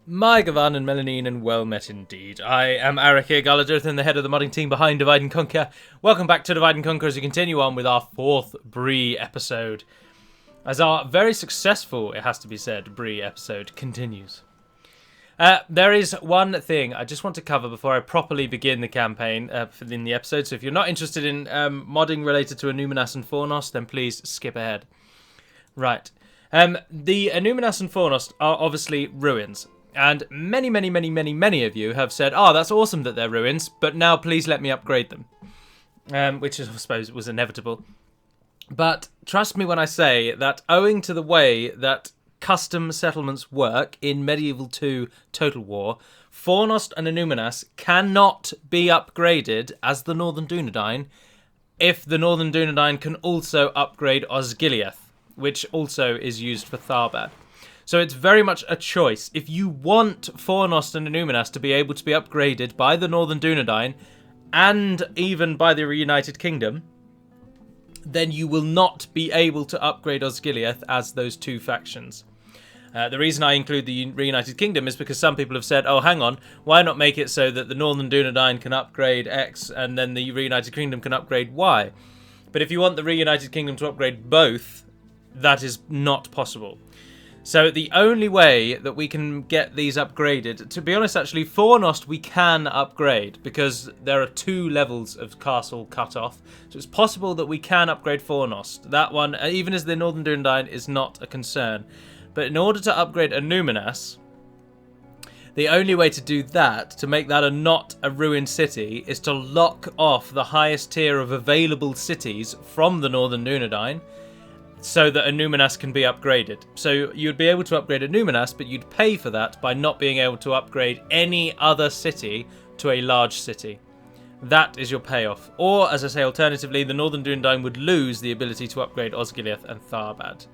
My Gavan and Melanine, and well met indeed. I am Arakir Galadurthan, the head of the modding team behind Divide and Conquer. Welcome back to Divide and Conquer as we continue on with our fourth Brie episode. As our very successful, it has to be said, Brie episode continues. There is one thing I just want to cover before I properly begin the campaign in the episode. So if you're not interested in modding related to Anuminas and Fornost, then please skip ahead. Right. The Anuminas and Fornost are obviously ruins. And many of you have said, oh, that's awesome that they're ruins, but now please let me upgrade them. Which I suppose was inevitable. But trust me when I say that owing to the way that custom settlements work in Medieval 2 Total War, Fornost and Anuminas cannot be upgraded as the Northern Dunedain if the Northern Dunedain can also upgrade Osgiliath, which also is used for Tharbad. So it's very much a choice. If you want Fornost and Anuminas to be able to be upgraded by the Northern Dunedain and even by the Reunited Kingdom, then you will not be able to upgrade Osgiliath as those two factions. The reason I include the Reunited Kingdom is because some people have said, oh, hang on, why not make it so that the Northern Dunedain can upgrade X and then the Reunited Kingdom can upgrade Y? But if you want the Reunited Kingdom to upgrade both, that is not possible. So the only way that we can get these upgraded, to be honest actually, Fornost we can upgrade because there are 2 levels of castle cut off. So it's possible that we can upgrade Fornost. That one, even as the Northern Dunedain, is not a concern. But in order to upgrade Anuminas, the only way to do that, to make that not a ruined city, is to lock off the highest tier of available cities from the Northern Dunedain, so that Anuminas can be upgraded. So you'd be able to upgrade Anuminas, but you'd pay for that by not being able to upgrade any other city to a large city. That is your payoff. Or, as I say, alternatively, the Northern Dunedain would lose the ability to upgrade Osgiliath and Tharbad.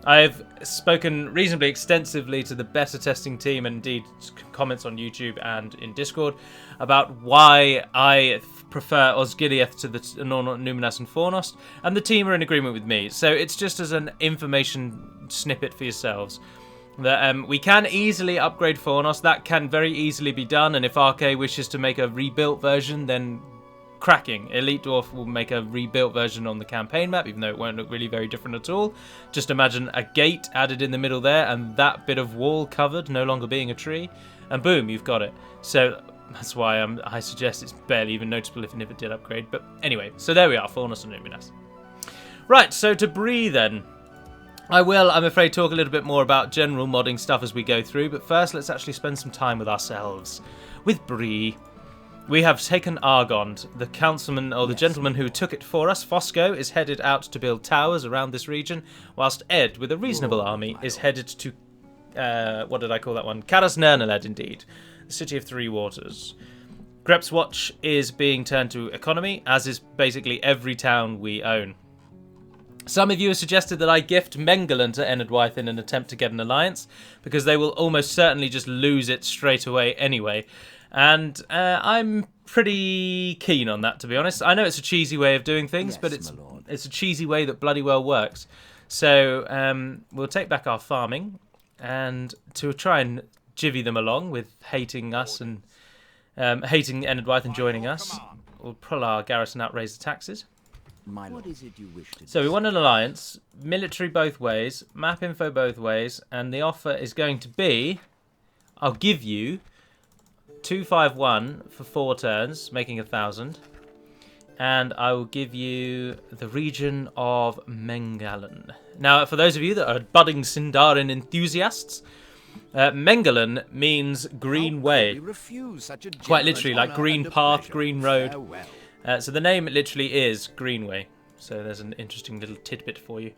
I've spoken reasonably extensively to the beta testing team, and indeed comments on YouTube and in Discord, about why I prefer Osgiliath to the Anuminas and Fornost, and the team are in agreement with me. So it's just as an information snippet for yourselves. That we can easily upgrade Fornost. That can very easily be done, and if RK wishes to make a rebuilt version, then cracking. Elite Dwarf will make a rebuilt version on the campaign map, even though it won't look really very different at all. Just imagine a gate added in the middle there, and that bit of wall covered, no longer being a tree, and boom, you've got it. So that's why I suggest it's barely even noticeable if it did upgrade. But anyway, so there we are, Fornost and Anuminas. Right, so to Brie then. I will, I'm afraid, talk a little bit more about general modding stuff as we go through, but first let's actually spend some time with ourselves. With Brie. We have taken Argond, the councilman, or the gentleman who took it for us. Fosco is headed out to build towers around this region, whilst Ed, with a reasonable army, is headed to, what did I call that one? Caras Nernaled, indeed. The City of Three Waters. Grep's Watch is being turned to economy, as is basically every town we own. Some of you have suggested that I gift Mengelin to Enedwythe in an attempt to get an alliance, because they will almost certainly just lose it straight away anyway. And I'm pretty keen on that, to be honest. I know it's a cheesy way of doing things, yes, but it's a cheesy way that bloody well works. So we'll take back our farming, and to try and jivvy them along with hating us and hating Enedwythe and joining us, we'll pull our garrison out, raise the taxes. What is it you wish to so we want an alliance, military both ways, map info both ways, and the offer is going to be, I'll give you 251 for 4 turns, making 1,000. And I will give you the region of Mengelin. Now, for those of you that are budding Sindarin enthusiasts, Mengelin means green way. Quite literally, like green path, green road. So the name literally is Greenway. So there's an interesting little tidbit for you.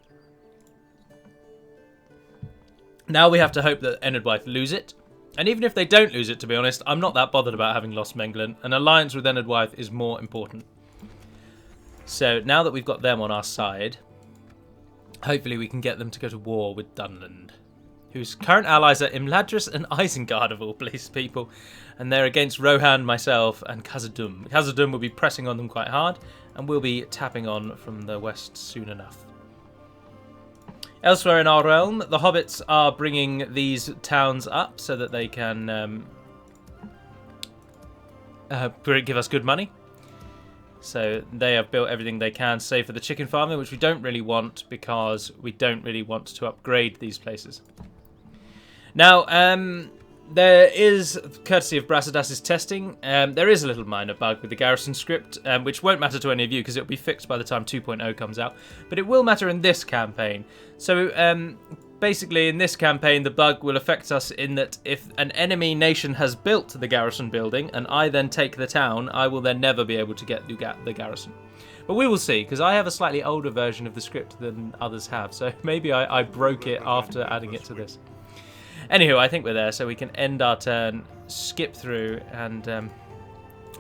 Now we have to hope that Enedwythe lose it. And even if they don't lose it, to be honest, I'm not that bothered about having lost Mengelin. An alliance with Enedwythe is more important. So now that we've got them on our side, hopefully we can get them to go to war with Dunland, whose current allies are Imladris and Isengard, of all police people. And they're against Rohan, myself, and Khazad-dûm. Khazad-dûm will be pressing on them quite hard, and we'll be tapping on from the west soon enough. Elsewhere in our realm, the hobbits are bringing these towns up so that they can give us good money. So they have built everything they can, save for the chicken farming, which we don't really want because we don't really want to upgrade these places. Now, there is, courtesy of Brassadas's testing, there is a little minor bug with the garrison script, which won't matter to any of you because it'll be fixed by the time 2.0 comes out, but it will matter in this campaign. So basically in this campaign the bug will affect us in that if an enemy nation has built the garrison building and I then take the town, I will then never be able to get the garrison. But we will see, because I have a slightly older version of the script than others have, so maybe I broke it after adding it to this. Anywho, I think we're there, so we can end our turn, skip through, and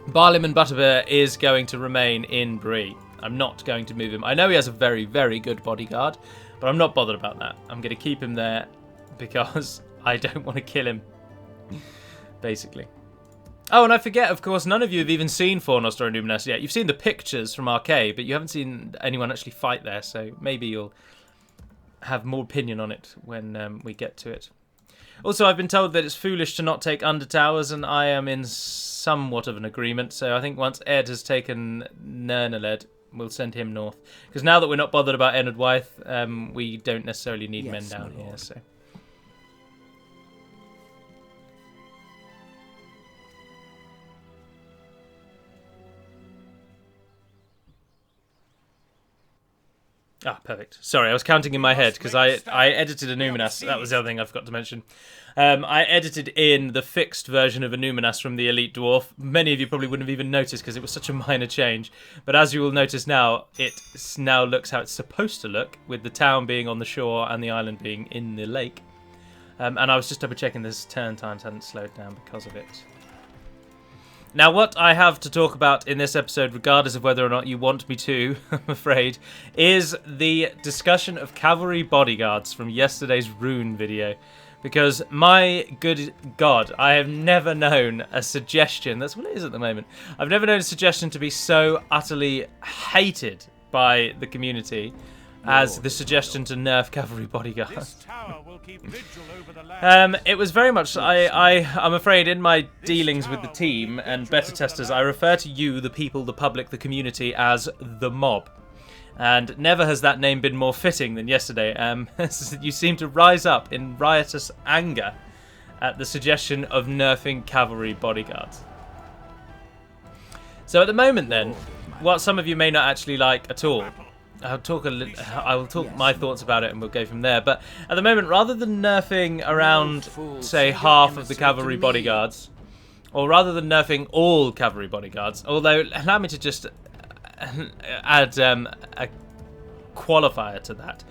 Barlim and Butterbeer is going to remain in Brie. I'm not going to move him. I know he has a very, very good bodyguard, but I'm not bothered about that. I'm going to keep him there because I don't want to kill him, basically. Oh, and I forget, of course, none of you have even seen Fornost or Numenus yet. You've seen the pictures from Arcade, but you haven't seen anyone actually fight there, so maybe you'll have more opinion on it when we get to it. Also, I've been told that it's foolish to not take Undertowers, and I am in somewhat of an agreement. So I think once Ed has taken Nernaled, we'll send him north. Because now that we're not bothered about Enid Wythe, we don't necessarily need men down here. So. Ah, perfect. Sorry, I was counting in my head because I edited a Numenus. That was the other thing I forgot to mention. I edited in the fixed version of a Numenus from the Elite Dwarf. Many of you probably wouldn't have even noticed because it was such a minor change. But as you will notice now, it now looks how it's supposed to look, with the town being on the shore and the island being in the lake. And I was just double checking this turn times hadn't slowed down because of it. Now, what I have to talk about in this episode, regardless of whether or not you want me to, I'm afraid, is the discussion of cavalry bodyguards from yesterday's Rune video. Because, my good God, I have never known a suggestion, that's what it is at the moment, I've never known a suggestion to be so utterly hated by the community as the suggestion to nerf cavalry bodyguards. It was very much, I'm afraid, in my dealings with the team and beta testers, I refer to you, the people, the public, the community, as the mob. And never has that name been more fitting than yesterday. You seem to rise up in riotous anger at the suggestion of nerfing cavalry bodyguards. So at the moment then, what some of you may not actually like at all, I will talk my thoughts about it and we'll go from there. But at the moment, rather than nerfing around, say, half of the cavalry bodyguards, or rather than nerfing all cavalry bodyguards, although allow me to just add a qualifier to that.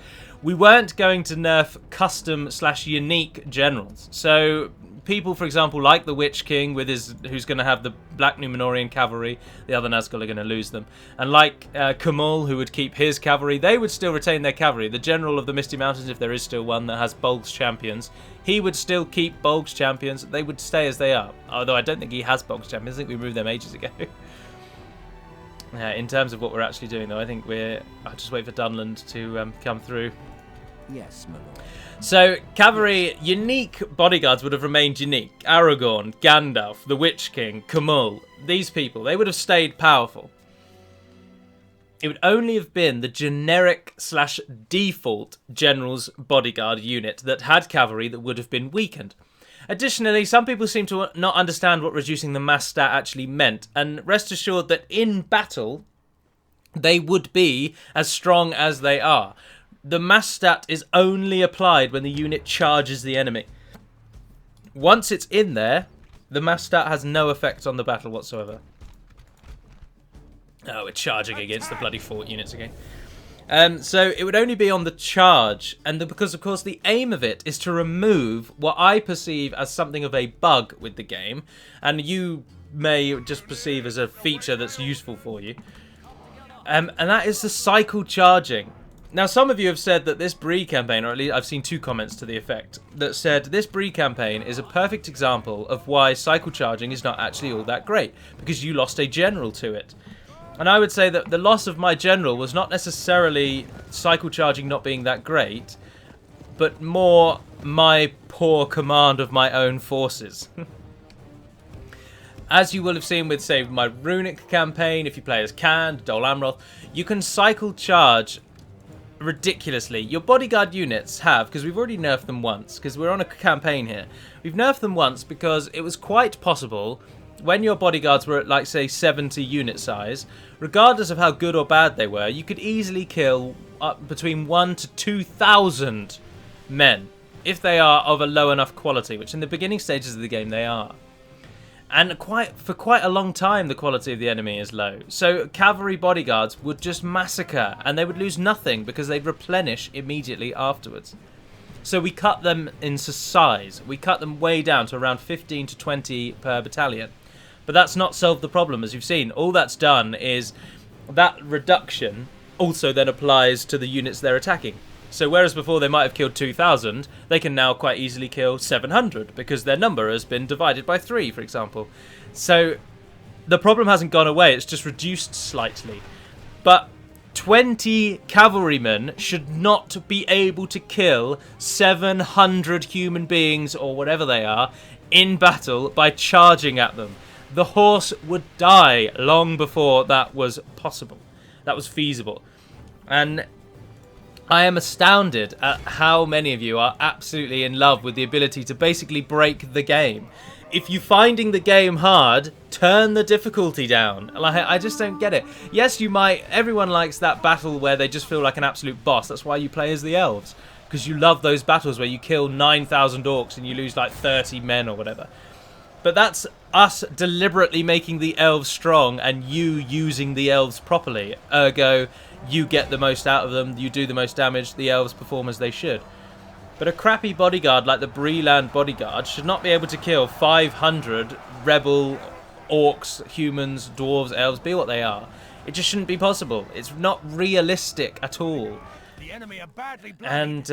We weren't going to nerf custom/unique generals. So people, for example, like the Witch King, who's going to have the Black Númenórean cavalry, the other Nazgul are going to lose them. And like Kamul, who would keep his cavalry, they would still retain their cavalry. The general of the Misty Mountains, if there is still one that has Bolg's champions, he would still keep Bolg's champions. They would stay as they are. Although I don't think he has Bolg's champions. I think we removed them ages ago. In terms of what we're actually doing, though, I think I'll just wait for Dunland to come through. Yes, my lord. So, cavalry, unique bodyguards would have remained unique. Aragorn, Gandalf, the Witch King, Kamul, these people, they would have stayed powerful. It would only have been the generic/default general's bodyguard unit that had cavalry that would have been weakened. Additionally, some people seem to not understand what reducing the mass stat actually meant, and rest assured that in battle, they would be as strong as they are. The mass stat is only applied when the unit charges the enemy. Once it's in there, the mass stat has no effect on the battle whatsoever. Oh, we're charging against the bloody fort units again. So it would only be on the charge, and because of course the aim of it is to remove what I perceive as something of a bug with the game, and you may just perceive as a feature that's useful for you, and that is the cycle charging. Now, some of you have said that this Brie campaign, or at least I've seen 2 comments to the effect, that said this Brie campaign is a perfect example of why cycle charging is not actually all that great, because you lost a general to it. And I would say that the loss of my general was not necessarily cycle charging not being that great. but more my poor command of my own forces. As you will have seen with, say, my Runic campaign, if you play as Khand, Dol Amroth, you can cycle charge ridiculously. Your bodyguard units have, because we've already nerfed them once, because we're on a campaign here. We've nerfed them once because it was quite possible, when your bodyguards were at, like, say, 70 unit size, regardless of how good or bad they were, you could easily kill up between 1,000 to 2,000 men, if they are of a low enough quality, which in the beginning stages of the game they are. And for quite a long time, the quality of the enemy is low. So cavalry bodyguards would just massacre, and they would lose nothing because they'd replenish immediately afterwards. So we cut them into size. We cut them way down to around 15 to 20 per battalion. But that's not solved the problem, as you've seen. All that's done is that reduction also then applies to the units they're attacking. So whereas before they might have killed 2,000, they can now quite easily kill 700 because their number has been divided by 3, for example. So the problem hasn't gone away, it's just reduced slightly. But 20 cavalrymen should not be able to kill 700 human beings, or whatever they are, in battle by charging at them. The horse would die long before that was possible. That was feasible. And I am astounded at how many of you are absolutely in love with the ability to basically break the game. If you're finding the game hard, turn the difficulty down. Like, I just don't get it. Yes, you might. Everyone likes that battle where they just feel like an absolute boss. That's why you play as the elves. Because you love those battles where you kill 9,000 orcs and you lose like 30 men or whatever. But that's us deliberately making the elves strong and you using the elves properly. Ergo, you get the most out of them, you do the most damage, the elves perform as they should. But a crappy bodyguard like the Brie land bodyguard should not be able to kill 500 rebel orcs, humans, dwarves, elves, be what they are. It just shouldn't be possible. It's not realistic at all. And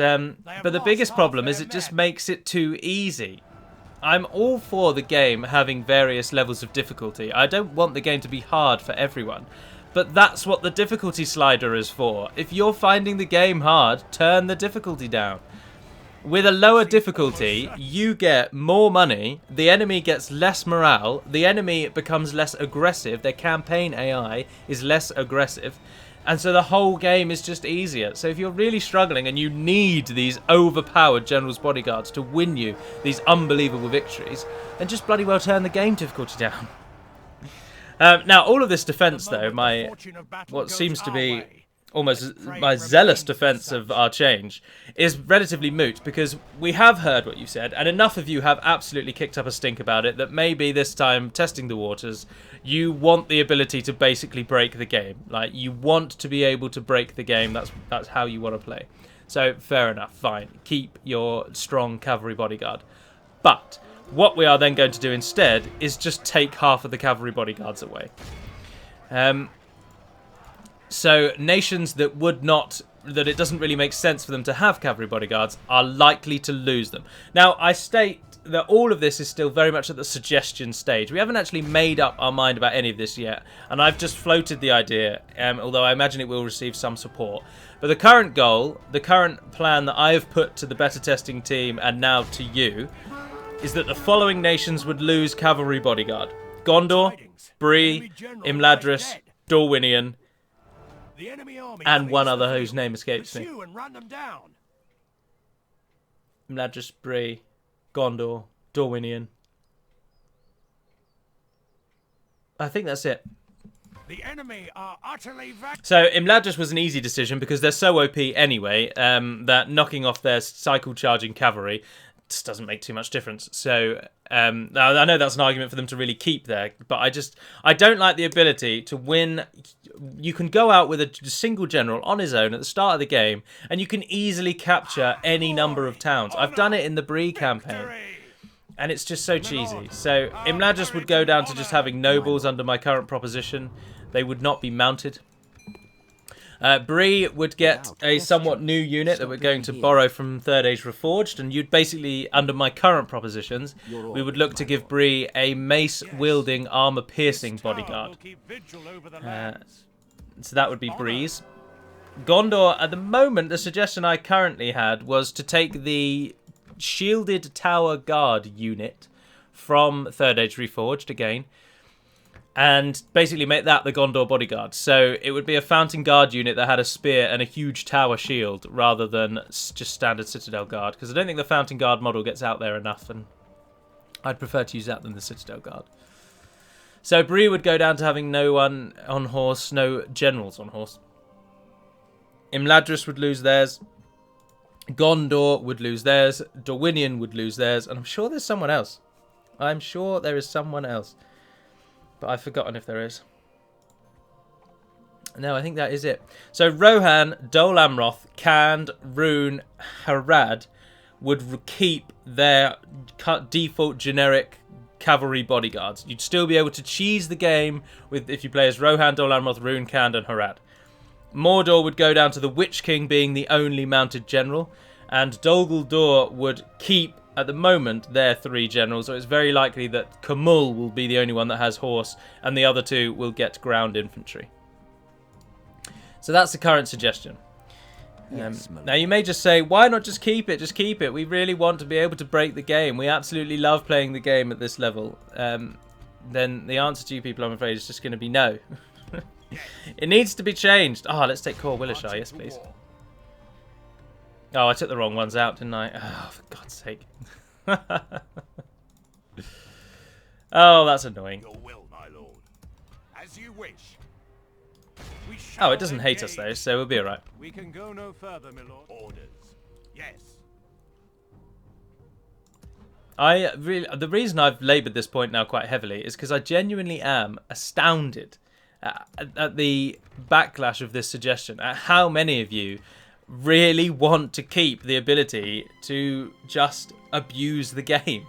but the biggest problem is it just makes it too easy. I'm all for the game having various levels of difficulty. I don't want the game to be hard for everyone. But that's what the difficulty slider is for. If you're finding the game hard, turn the difficulty down. With a lower difficulty, you get more money, the enemy gets less morale, the enemy becomes less aggressive, their campaign AI is less aggressive, and so the whole game is just easier. So if you're really struggling and you need these overpowered general's bodyguards to win you these unbelievable victories, then just bloody well turn the game difficulty down. Now, all of this defence, though, what seems to be almost my zealous defence of our change, is relatively moot, because we have heard what you said, and enough of you have absolutely kicked up a stink about it that maybe this time, testing the waters, you want the ability to basically break the game. Like, you want to be able to break the game, that's how you want to play. So, fair enough, fine. Keep your strong cavalry bodyguard. But what we are then going to do instead is just take half of the cavalry bodyguards away. So nations that it doesn't really make sense for them to have cavalry bodyguards are likely to lose them. Now, I state that all of this is still very much at the suggestion stage. We haven't actually made up our mind about any of this yet, and I've just floated the idea, although I imagine it will receive some support. But the current goal, the current plan that I have put to the beta testing team and now to you, is that the following nations would lose cavalry bodyguard: Gondor, Brie, Imladris, Dorwinion, and one other whose name escapes me. Imladris, Brie, Gondor, Dorwinion. I think that's it. The enemy are utterly So Imladris was an easy decision because they're so OP anyway that knocking off their cycle charging cavalry just doesn't make too much difference. So I know that's an argument for them to really keep there, but I don't like the ability to win. You can go out with a single general on his own at the start of the game, and you can easily capture any number of towns. I've done it in the Brie campaign, and it's just so cheesy. So Imladris would go down to just having nobles under my current proposition. They would not be mounted. Brie would get a somewhat new unit that we're going to borrow from Third Age Reforged, and you'd basically, under my current propositions, we would look to give Brie a mace-wielding, armor-piercing bodyguard. So that would be Brie's. Gondor, at the moment, the suggestion I currently had was to take the Shielded Tower Guard unit from Third Age Reforged again, and basically make that the Gondor bodyguard. So it would be a Fountain Guard unit that had a spear and a huge tower shield rather than just standard Citadel Guard, because I don't think the Fountain Guard model gets out there enough, and I'd prefer to use that than the Citadel Guard. So Brie would go down to having no one on horse, no generals on horse. Imladris would lose theirs. Gondor would lose theirs. Dorwinion would lose theirs. And I'm sure there's someone else. I'm sure there is someone else. But I've forgotten if there is. No, I think that is it. So Rohan, Dol Amroth, Khand, Rune, Harad would keep their default generic cavalry bodyguards. You'd still be able to cheese the game with if you play as Rohan, Dol Amroth, Rune, Khand, and Harad. Mordor would go down to the Witch King being the only mounted general, and Dol Guldur would keep, at the moment, their 3 generals, so it's very likely that Khamul will be the only one that has horse, and the other 2 will get ground infantry. So that's the current suggestion. Yes, Now you may just say, why not just keep it? Just keep it. We really want to be able to break the game. We absolutely love playing the game at this level. Then the answer to you people, I'm afraid, is just going to be no. It needs to be changed. Oh, let's take Core Willishire. Yes, please. Oh, I took the wrong ones out, didn't I? Oh, for God's sake. Oh, that's annoying. Your will, my lord. As you wish. We Oh, shall it doesn't hate us, though, so we'll be alright. We can go no further, my lord. Orders. Yes. The reason I've laboured this point now quite heavily is because I genuinely am astounded at the backlash of this suggestion, at how many of you really want to keep the ability to just abuse the game.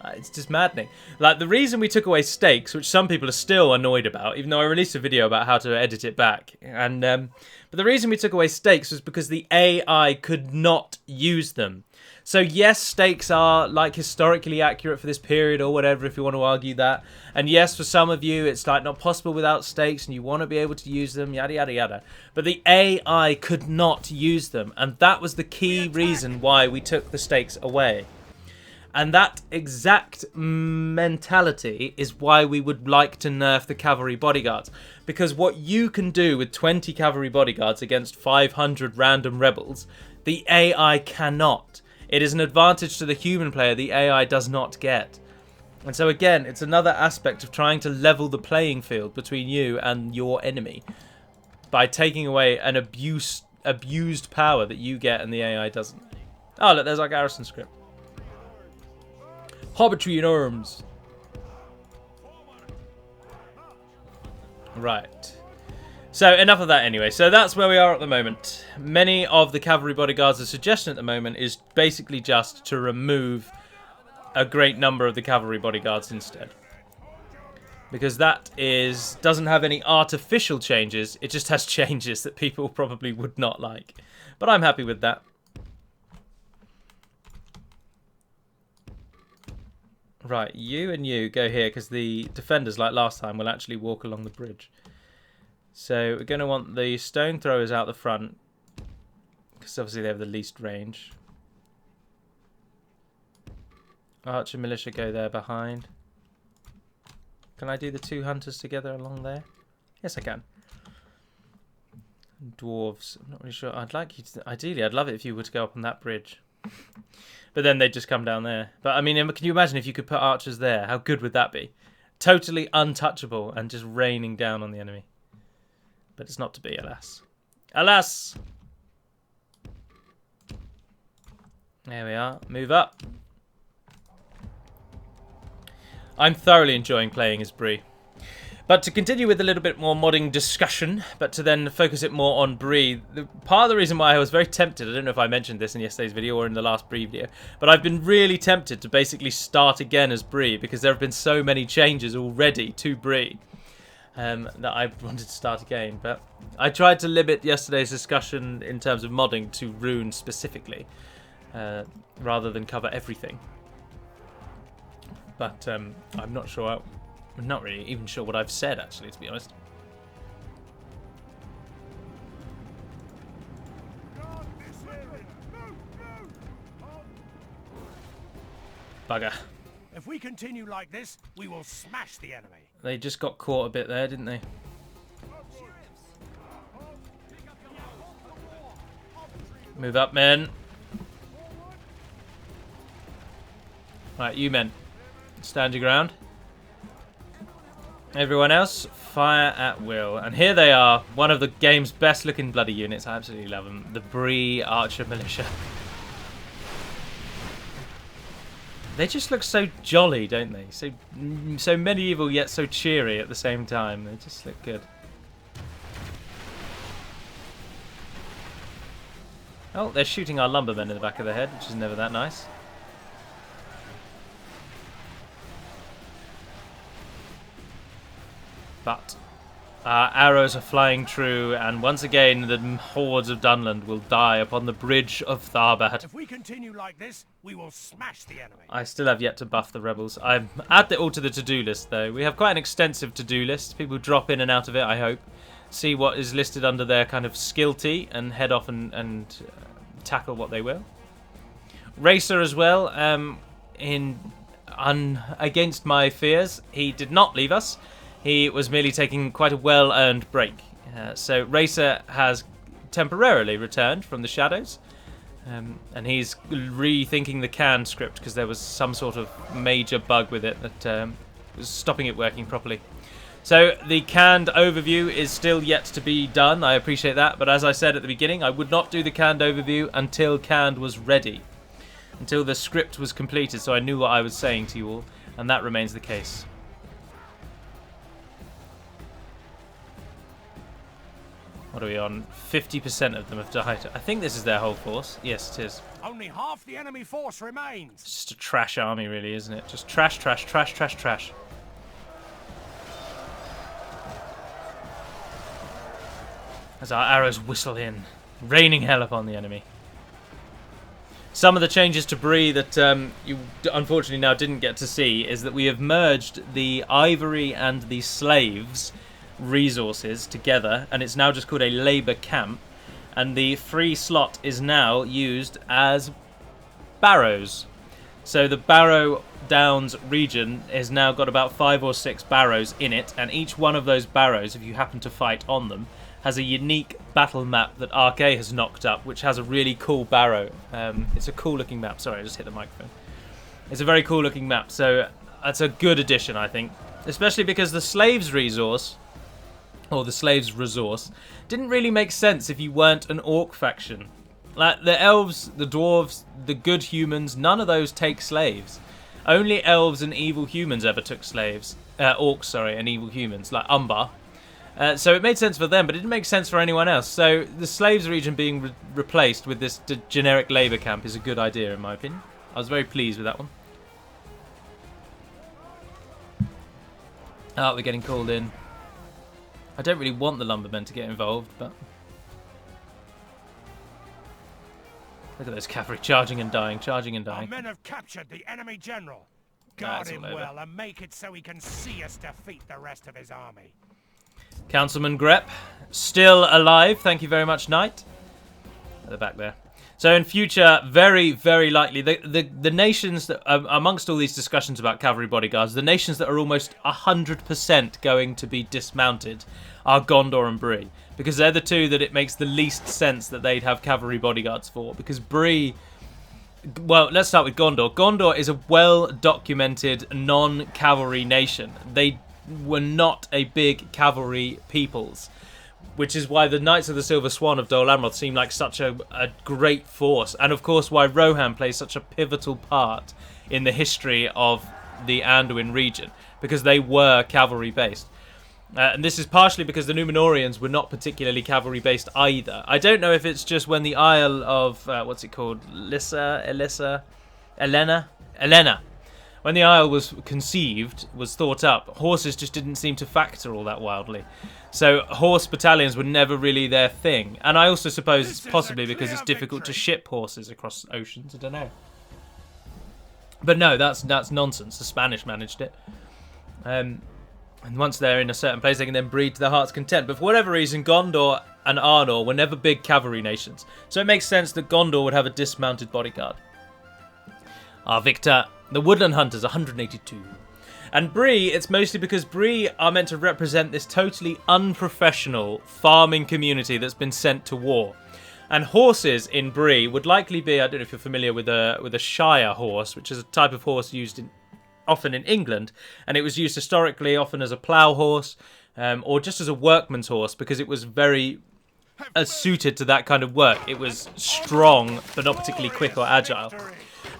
It's just maddening. Like, the reason we took away stakes, which some people are still annoyed about, even though I released a video about how to edit it back, and but the reason we took away stakes was because the AI could not use them. So yes, stakes are like historically accurate for this period or whatever, if you want to argue that. And yes, for some of you, it's like not possible without stakes and you want to be able to use them, yada, yada, yada. But the AI could not use them. And that was the key reason why we took the stakes away. And that exact mentality is why we would like to nerf the cavalry bodyguards. Because what you can do with 20 cavalry bodyguards against 500 random rebels, the AI cannot. It is an advantage to the human player the AI does not get. And so again, it's another aspect of trying to level the playing field between you and your enemy by taking away an abused power that you get and the AI doesn't. Oh, look, there's our garrison script. Hobbitry in arms. Right. So enough of that anyway. So that's where we are at the moment. Many of the cavalry bodyguards, the suggestion at the moment is basically just to remove a great number of the cavalry bodyguards instead. Because that doesn't have any artificial changes. It just has changes that people probably would not like. But I'm happy with that. Right, you and you go here because the defenders, like last time, will actually walk along the bridge. So we're going to want the stone throwers out the front because obviously they have the least range. Archer militia go there behind. Can I do the 2 hunters together along there? Yes, I can. Dwarves, I'm not really sure. I'd like you to... Ideally, I'd love it if you were to go up on that bridge. But then they'd just come down there. But I mean, can you imagine if you could put archers there? How good would that be? Totally untouchable and just raining down on the enemy. But it's not to be, alas. Alas! There we are. Move up. I'm thoroughly enjoying playing as Brie. But to continue with a little bit more modding discussion, but to then focus it more on Brie, part of the reason why I was very tempted, I don't know if I mentioned this in yesterday's video or in the last Brie video, but I've been really tempted to basically start again as Brie because there have been so many changes already to Brie that I wanted to start again. But I tried to limit yesterday's discussion in terms of modding to Rune specifically, rather than cover everything. But I'm not sure... I'm not really even sure what I've said, actually, to be honest. Bugger. If we continue like this, we will smash the enemy. They just got caught a bit there, didn't they? Move up, men. Right, you men. Stand your ground. Everyone else, fire at will. And here they are, one of the game's best looking bloody units. I absolutely love them. The Brie Archer Militia. They just look so jolly, don't they? So medieval yet so cheery at the same time. They just look good. Oh, they're shooting our lumbermen in the back of the head, which is never that nice. But arrows are flying true, and once again the hordes of Dunland will die upon the bridge of Tharbad. If we continue like this, we will smash the enemy. I still have yet to buff the rebels. I'm add it all to the to-do list, though. We have quite an extensive to-do list. People drop in and out of it, I hope. See what is listed under their kind of skill tea and head off and tackle what they will. Racer as well, against my fears, he did not leave us. He was merely taking quite a well-earned break. So Racer has temporarily returned from the shadows, and he's rethinking the canned script because there was some sort of major bug with it that was stopping it working properly. So the canned overview is still yet to be done. I appreciate that, but as I said at the beginning, I would not do the canned overview until canned was ready, until the script was completed, so I knew what I was saying to you all, and that remains the case. What are we on? 50% of them have died. I think this is their whole force. Yes, it is. Only half the enemy force remains. It's just a trash army, really, isn't it? Just trash, trash, trash, trash, trash. As our arrows whistle in, raining hell upon the enemy. Some of the changes to Brie that you unfortunately now didn't get to see is that we have merged the ivory and the slaves resources together, and it's now just called a labour camp, and the free slot is now used as barrows. So the Barrow Downs region has now got about 5 or 6 barrows in it, and each one of those barrows, if you happen to fight on them, has a unique battle map that RK has knocked up, which has a really cool barrow. It's a cool looking map. Sorry, I just hit the microphone. It's a very cool looking map, so that's a good addition, I think, especially because the slaves resource, or the slaves' resource, didn't really make sense if you weren't an orc faction. Like, the elves, the dwarves, the good humans, none of those take slaves. Only elves and evil humans ever took slaves. Orcs, sorry, and evil humans, like Umbar. So it made sense for them, but it didn't make sense for anyone else. So the slaves region being replaced with this generic labour camp is a good idea, in my opinion. I was very pleased with that one. Oh, we're getting called in. I don't really want the lumbermen to get involved, but look at those cavalry charging and dying, charging and dying. Our men have captured the enemy general. Guard him well and make it so he can see us defeat the rest of his army. Councilman Grep, still alive. Thank you very much, Knight. At the back there. So in future, very, very likely, the nations that, amongst all these discussions about cavalry bodyguards, the nations that are almost 100% going to be dismounted are Gondor and Brie. Because they're the two that it makes the least sense that they'd have cavalry bodyguards for. Because Brie, well, let's start with Gondor. Gondor is a well-documented non-cavalry nation. They were not a big cavalry peoples, which is why the Knights of the Silver Swan of Dol Amroth seem like such a great force, and of course why Rohan plays such a pivotal part in the history of the Anduin region, because they were cavalry based. And this is partially because the Númenóreans were not particularly cavalry based either. I don't know if it's just when the Isle of what's it called, Elena. When the Isle was conceived, was thought up, horses just didn't seem to factor all that wildly. So horse battalions were never really their thing. And I also suppose it's possibly because it's difficult to ship horses across oceans. I don't know. But no, that's nonsense. The Spanish managed it. And once they're in a certain place, they can then breed to their heart's content. But for whatever reason, Gondor and Arnor were never big cavalry nations. So it makes sense that Gondor would have a dismounted bodyguard. Our victor The Woodland Hunters, 182. And Brie, it's mostly because Brie are meant to represent this totally unprofessional farming community that's been sent to war. And horses in Brie would likely be, I don't know if you're familiar with a Shire horse, which is a type of horse used often in England, and it was used historically often as a plough horse, or just as a workman's horse, because it was very suited to that kind of work. It was strong, but not particularly quick or agile.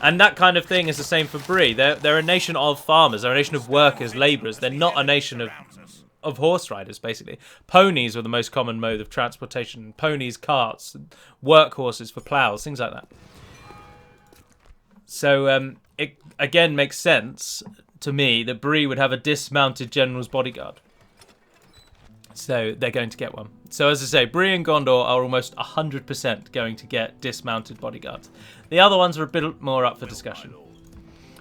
And that kind of thing is the same for Brie. They're a nation of farmers. They're a nation of workers, labourers. They're not a nation of horse riders, basically. Ponies were the most common mode of transportation. Ponies, carts, workhorses for ploughs, things like that. So it again makes sense to me that Brie would have a dismounted general's bodyguard. So they're going to get one. So as I say, Brie and Gondor are almost 100% going to get dismounted bodyguards. The other ones are a bit more up for discussion.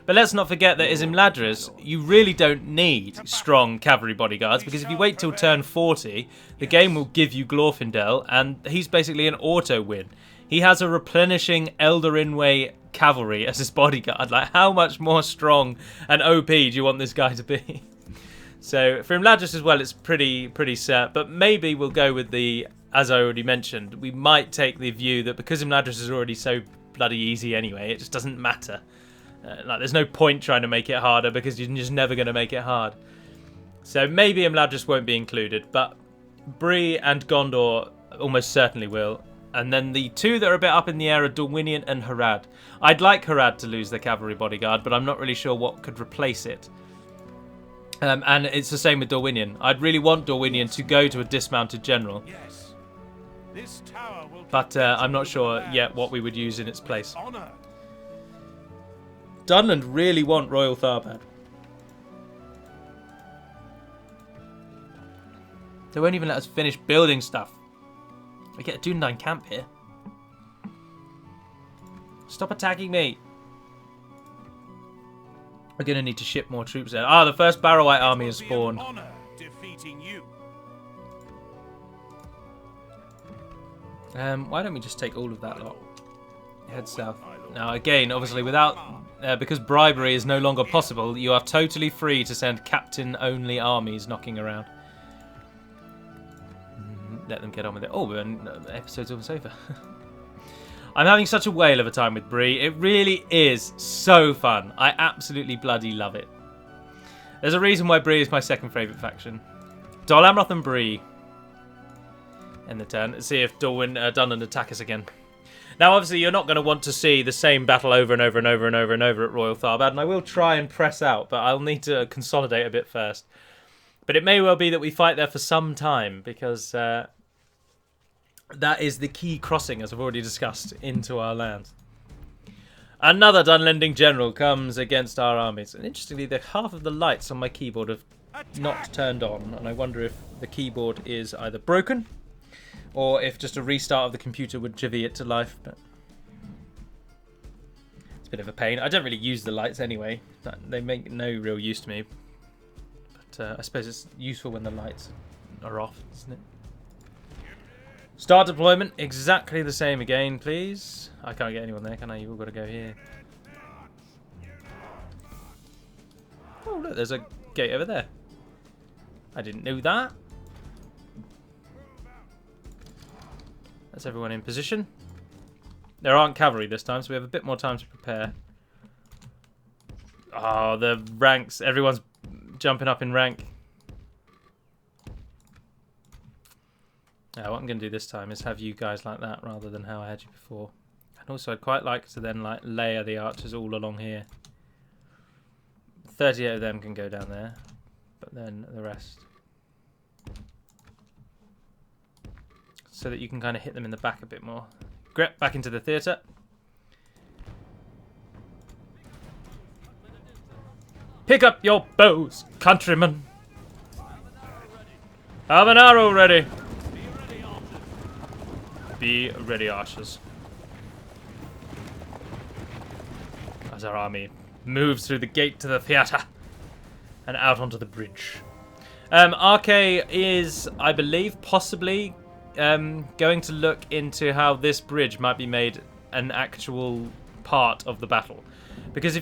But let's not forget that as Imladris, you really don't need strong cavalry bodyguards, because if you wait till turn 40, the game will give you Glorfindel, and he's basically an auto win. He has a replenishing Elder Inway cavalry as his bodyguard. Like, how much more strong and OP do you want this guy to be? So for Imladris as well, it's pretty set. But maybe we'll go with the, as I already mentioned, we might take the view that because Imladris is already so bloody easy anyway, it just doesn't matter. Like, there's no point trying to make it harder, because you're just never going to make it hard. So maybe Imladris won't be included, but Brie and Gondor almost certainly will. And then the two that are a bit up in the air are Dorwinion and Harad. I'd like Harad to lose their cavalry bodyguard, but I'm not really sure what could replace it. And it's the same with Dorwinion. I'd really want Dorwinion to go to a dismounted general. Yes. This tower will But I'm not sure yet what we would use in its place. Dunland really want Royal Tharbad. They won't even let us finish building stuff. We get a Dúnedain camp here. Stop attacking me. We're going to need to ship more troops there. Ah, the first Barrowite army has spawned. Why don't we just take all of that lot? Head south. Now, again, obviously, because bribery is no longer possible, you are totally free to send captain-only armies knocking around. Let them get on with it. Oh, and the episode's almost over. I'm having such a whale of a time with Brie. It really is so fun. I absolutely bloody love it. There's a reason why Brie is my second favourite faction. Dol Amroth and Brie. End the turn. Let's see if Dunland attack us again. Now, obviously, you're not going to want to see the same battle over and over and over and over and over at Royal Tharbad, and I will try and press out, but I'll need to consolidate a bit first. But it may well be that we fight there for some time, because that is the key crossing, as I've already discussed, into our land. Another Dunlending general comes against our armies. And interestingly, half of the lights on my keyboard have not turned on, and I wonder if the keyboard is either broken or if just a restart of the computer would jivvy it to life. But it's a bit of a pain. I don't really use the lights anyway. They make no real use to me. But I suppose it's useful when the lights are off, isn't it? Start deployment. Exactly the same again, please. I can't get anyone there, can I? You've all got to go here. Oh, look, there's a gate over there. I didn't know that. That's everyone in position. There aren't cavalry this time, so we have a bit more time to prepare. Oh, the ranks. Everyone's jumping up in rank. What I'm going to do this time is have you guys like that rather than how I had you before. And also I'd quite like to then like layer the archers all along here. 38 of them can go down there, but then the rest. So that you can kind of hit them in the back a bit more. Grep, back into the theatre. Pick up your bows, countrymen. Have an arrow ready. Be ready, archers. As our army moves through the gate to the theatre and out onto the bridge. RK is, I believe, possibly going to look into how this bridge might be made an actual part of the battle. Because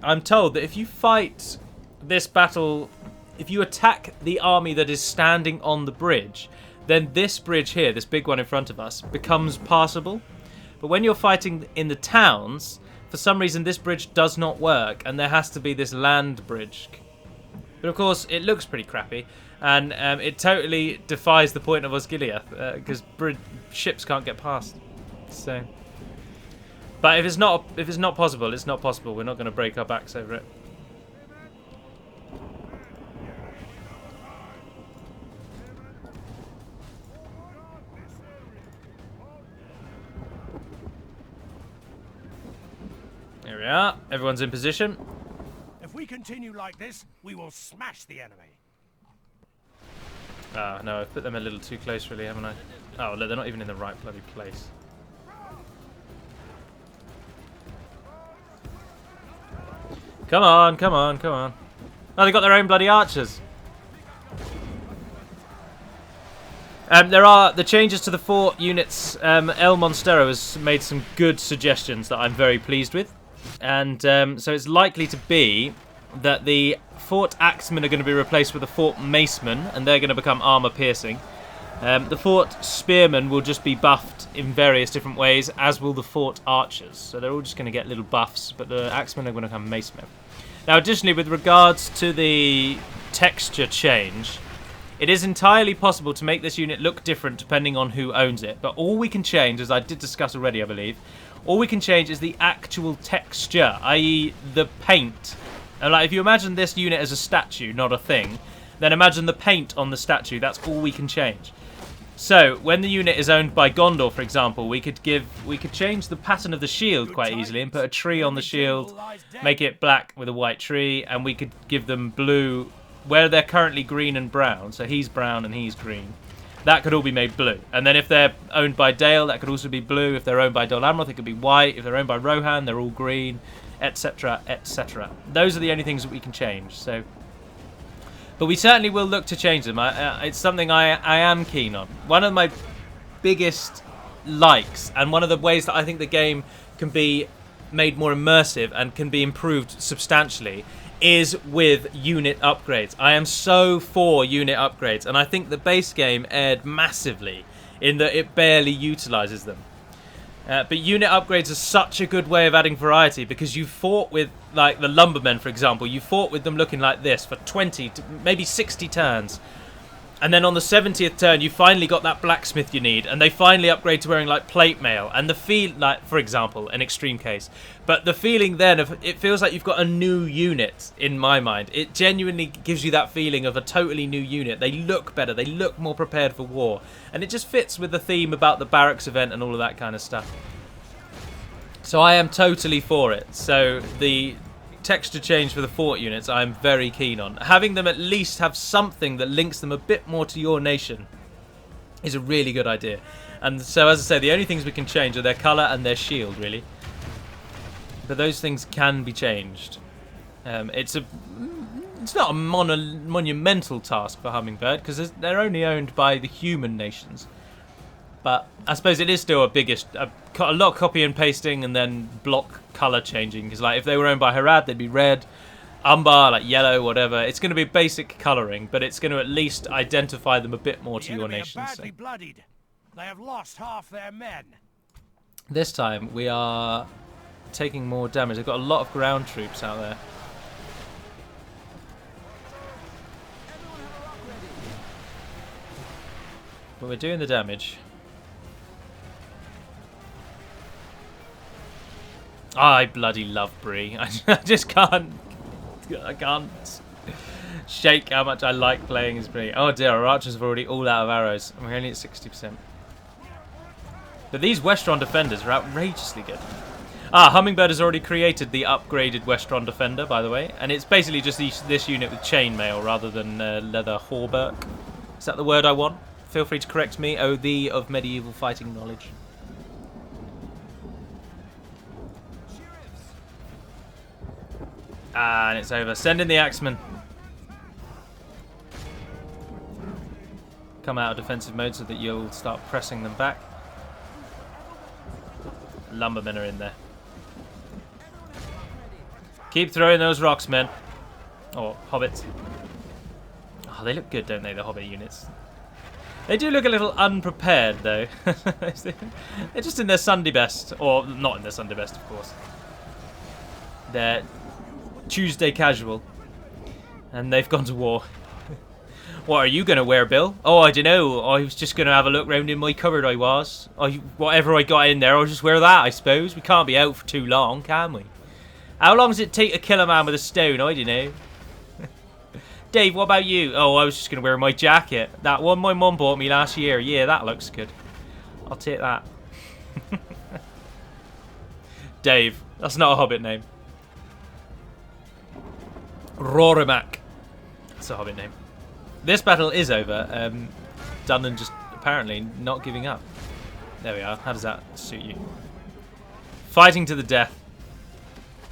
I'm told that if you fight this battle, if you attack the army that is standing on the bridge, then this bridge here, this big one in front of us, becomes passable. But when you're fighting in the towns, for some reason this bridge does not work, and there has to be this land bridge. But of course, it looks pretty crappy, and it totally defies the point of Osgiliath, because ships can't get past. So, but if it's not possible, it's not possible. We're not going to break our backs over it. Here we are. Everyone's in position. If we continue like this, we will smash the enemy. Ah, no, I've put them a little too close, really, haven't I? Oh, look, they're not even in the right bloody place. Come on, come on, come on. Oh, they got their own bloody archers. There are the changes to the fort units. El Monstero has made some good suggestions that I'm very pleased with. And so it's likely to be that the Fort Axemen are going to be replaced with the Fort Macemen, and they're going to become armor piercing. The Fort Spearmen will just be buffed in various different ways, as will the Fort Archers. So they're all just going to get little buffs, but the Axemen are going to become Macemen. Now, additionally, with regards to the texture change, it is entirely possible to make this unit look different depending on who owns it. But all we can change, as I did discuss already, I believe, all we can change is the actual texture, i.e. the paint. And like, if you imagine this unit as a statue, not a thing, then imagine the paint on the statue. That's all we can change. So when the unit is owned by Gondor, for example, we could change the pattern of the shield quite easily and put a tree on the shield, make it black with a white tree, and we could give them blue where they're currently green and brown. So he's brown and he's green. That could all be made blue. And then if they're owned by Dale, that could also be blue. If they're owned by Dol Amroth, it could be white. If they're owned by Rohan, they're all green, etc., etc. Those are the only things that we can change. So, but we certainly will look to change them. It's something I am keen on. One of my biggest likes, and one of the ways that I think the game can be made more immersive and can be improved substantially, is with unit upgrades. I am so for unit upgrades, and I think the base game erred massively in that it barely utilises them. But unit upgrades are such a good way of adding variety, because you fought with, like, the lumbermen, for example, you fought with them looking like this for 20 to maybe 60 turns. And then on the 70th turn, you finally got that blacksmith you need, and they finally upgrade to wearing, like, plate mail. And the feel, like, for example, an extreme case. But the feeling then of, it feels like you've got a new unit, in my mind. It genuinely gives you that feeling of a totally new unit. They look better, they look more prepared for war. And it just fits with the theme about the barracks event and all of that kind of stuff. So I am totally for it. So the texture change for the fort units I'm very keen on. Having them at least have something that links them a bit more to your nation is a really good idea. And so, as I say, the only things we can change are their colour and their shield, really. But those things can be changed. It's not a monumental task for Hummingbird, because they're only owned by the human nations. But I suppose it is still a lot of copy and pasting and then block colour changing. Because, like, if they were owned by Harad, they'd be red. Umbar, like yellow, whatever. It's going to be basic colouring, but it's going to at least identify them a bit more to your nation. Badly bloodied. They have lost half their men. This time we are taking more damage. They've got a lot of ground troops out there. But we're doing the damage. I bloody love Brie. I just can't. I can't shake how much I like playing as Brie. Oh dear, our archers are already all out of arrows. We're only at 60%. But these Westron defenders are outrageously good. Hummingbird has already created the upgraded Westron defender, by the way, and it's basically just this unit with chainmail rather than leather hauberk. Is that the word I want? Feel free to correct me, O thee of medieval fighting knowledge. And it's over. Send in the Axemen. Come out of defensive mode so that you'll start pressing them back. Lumbermen are in there. Keep throwing those rocks, men. Or hobbits. Oh, they look good, don't they, the hobbit units? They do look a little unprepared, though. They're just in their Sunday best. Or not in their Sunday best, of course. They're Tuesday casual. And they've gone to war. What are you going to wear, Bill? Oh, I don't know. I was just going to have a look round in my cupboard, I was. Whatever I got in there, I'll just wear that, I suppose. We can't be out for too long, can we? How long does it take to kill a man with a stone? I don't know. Dave, what about you? Oh, I was just going to wear my jacket. That one my mum bought me last year. Yeah, that looks good. I'll take that. Dave. That's not a hobbit name. Rorimak. That's a hobbit name. This battle is over. Dunnan just apparently not giving up. There we are. How does that suit you? Fighting to the death.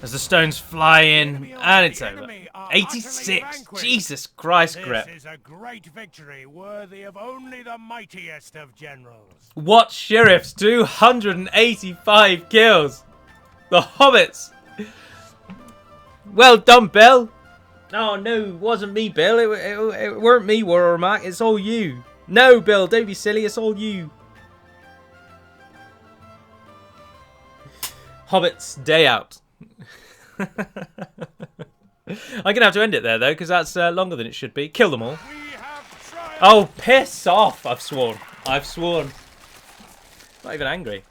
As the stones fly in, and it's over. 86. Jesus Christ, Grep. This is a great victory, worthy of only the mightiest of generals. What sheriffs? 285 kills. The hobbits. Well done, Bill. Oh, no, it wasn't me, Bill. It weren't me, Warmack. It's all you. No, Bill, don't be silly. It's all you. Hobbits, day out. I'm going to have to end it there, though, because that's longer than it should be. Kill them all. Oh, piss off, I've sworn. I've sworn. Not even angry.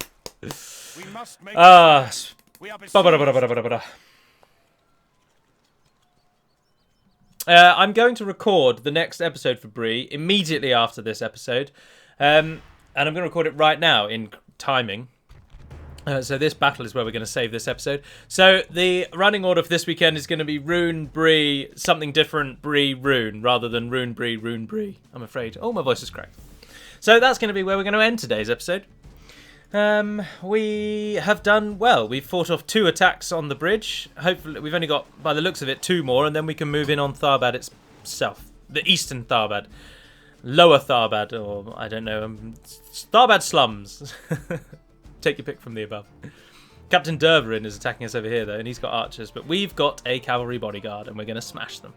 I'm going to record the next episode for Brie immediately after this episode. And I'm going to record it right now in timing. So this battle is where we're going to save this episode. So the running order for this weekend is going to be Rune, Brie, something different, Brie, Rune, rather than Rune, Brie, I'm afraid. Oh, my voice is cracked. So that's going to be where we're going to end today's episode. We have done well. We've fought off 2 attacks on the bridge. Hopefully, we've only got, by the looks of it, 2 more, and then we can move in on Tharbad itself. The eastern Tharbad. Lower Tharbad, or I don't know, Tharbad slums. Take your pick from the above. Captain Derverin is attacking us over here, though, and he's got archers. But we've got a cavalry bodyguard, and we're going to smash them.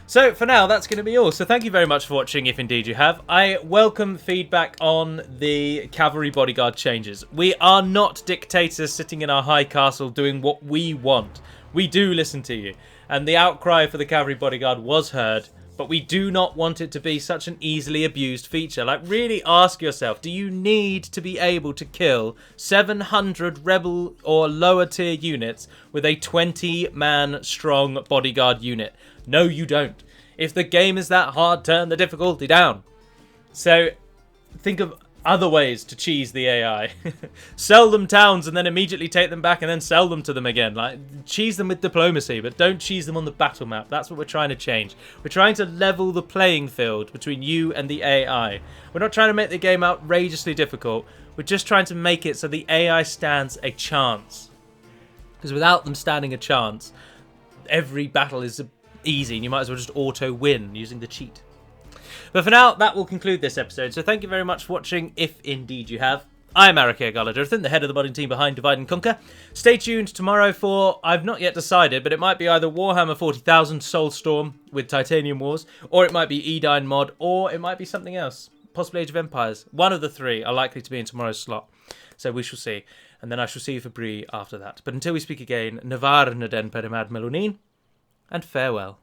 So, for now, that's going to be all. So, thank you very much for watching, if indeed you have. I welcome feedback on the cavalry bodyguard changes. We are not dictators sitting in our high castle doing what we want. We do listen to you. And the outcry for the cavalry bodyguard was heard. But we do not want it to be such an easily abused feature. Like, really ask yourself, do you need to be able to kill 700 rebel or lower tier units with a 20-man strong bodyguard unit? No, you don't. If the game is that hard, turn the difficulty down. So, think of other ways to cheese the AI. Sell them towns and then immediately take them back and then sell them to them again. Like, cheese them with diplomacy, but don't cheese them on the battle map. That's what we're trying to change. We're trying to level the playing field between you and the AI. We're not trying to make the game outrageously difficult. We're just trying to make it so the AI stands a chance. Because without them standing a chance, every battle is easy and you might as well just auto-win using the cheat. But for now, that will conclude this episode. So thank you very much for watching, if indeed you have. I'm Arike Galadurthin, the head of the modding team behind Divide and Conquer. Stay tuned tomorrow for, I've not yet decided, but it might be either Warhammer 40,000 Soulstorm with Titanium Wars, or it might be Edine mod, or it might be something else. Possibly Age of Empires. One of the 3 are likely to be in tomorrow's slot. So we shall see. And then I shall see you for Brie after that. But until we speak again, Navar Naden Perimad Melonin, and farewell.